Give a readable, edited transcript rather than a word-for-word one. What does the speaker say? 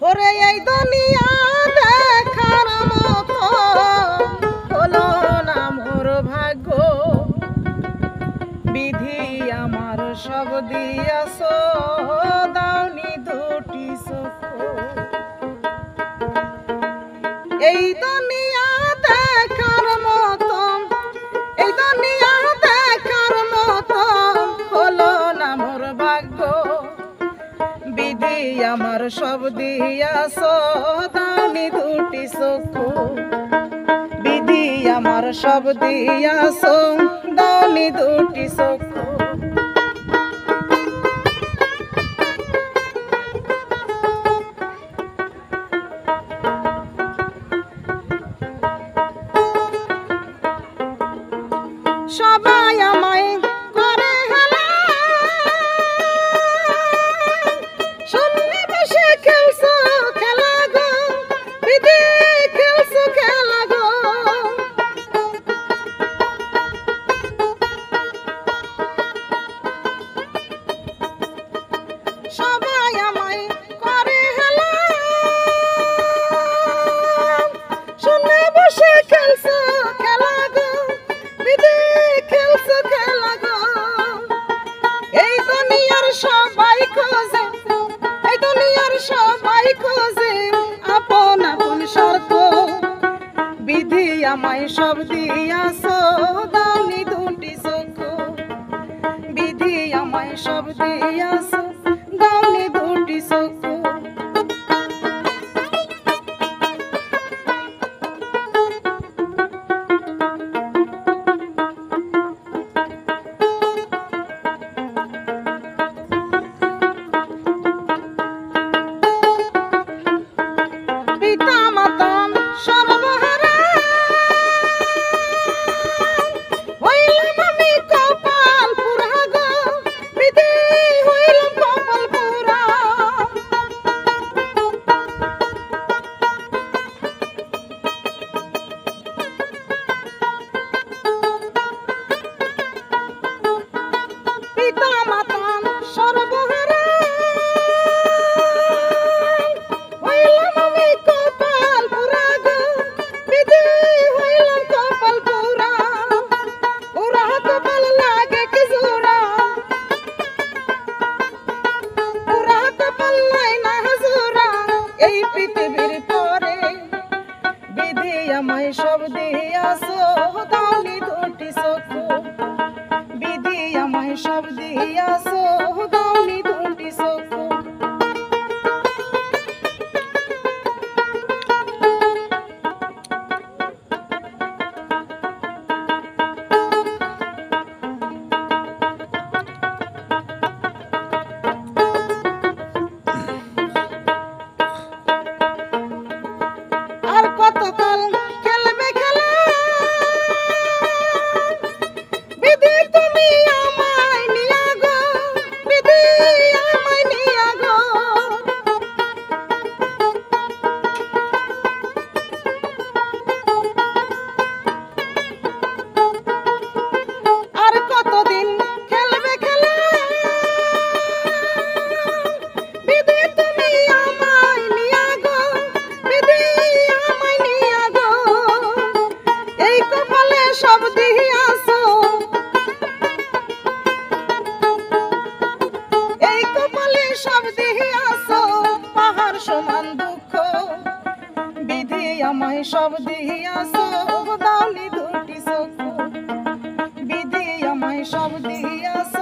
ওরে এই দুনিয়া দেখার মতো হলো না মোর ভাগ্য, বিধি আমার সব দিয়াছ দাওনি দুটি চক্ষু। এই দুনিয়া দেখার মতো, এই দুনিয়া দেখার মতো হলো না মোর ভাগ্য, বিধি আমার সব দিয়াছ দাওনি দুটি চক্ষু। বিধি আমার সব দিয়াছ দাওনি দুটি চক্ষু। সবাই আমায় করে হেলা, শুনলে বসে খেলছো খেলা গো, বিধি খেলছো খেলা গো। সবাই আমায় করে হেলা, শুনলে বসে খেলছো খেলা গো, বিধি খেলছো খেলা গো। এই দুনিয়ার সবাই খোঁজে, এই দুনিয়ার সবাই খোঁজে আপন আপন স্বার্থ, বিধি আমায় সব দিয়াছ দাওনি দুটি চক্ষু। বিধি আমায় সব দিয়াছ দাওনি দুটি চক্ষু। পিতা মাতা সর্বহারা হইলাম আমি কপাল পুরা গো, বিধি হইলাম কপাল পুরা। পিতা মাতা সর্বহারা হইলাম আমি কপাল পুরা গো, বিধি হইলাম কপাল পুরা। পুরা কপাল লাগে কি জোড়া, পুরা কপাল নাই না জোড়া এই পৃথিবীর পরে, বিধি আমায় সব দিয়াছ দাওনি দুটি চক্ষু। বিধি আমায় সব দিয়াছ দাওনি দুটি চক্ষু। আর কতকাল খেলবে খেলা, বিধি তুমি আমায় নিয়া গো, বিধি আমায় নিয়া গো। আর কতদিন খেলবে খেলা, বিধি তুমি আমায় নিয়া গো, বিধি আমায় নিয়া গো। এই কপালে সব দিয়াছ, এই কপালে সব দিয়াছ পাহাড় সমান দুঃখ, বিধি আমায় সব দিয়াছ দাওনি দুটি চক্ষু। বিধি আমায় সব দিয়াছ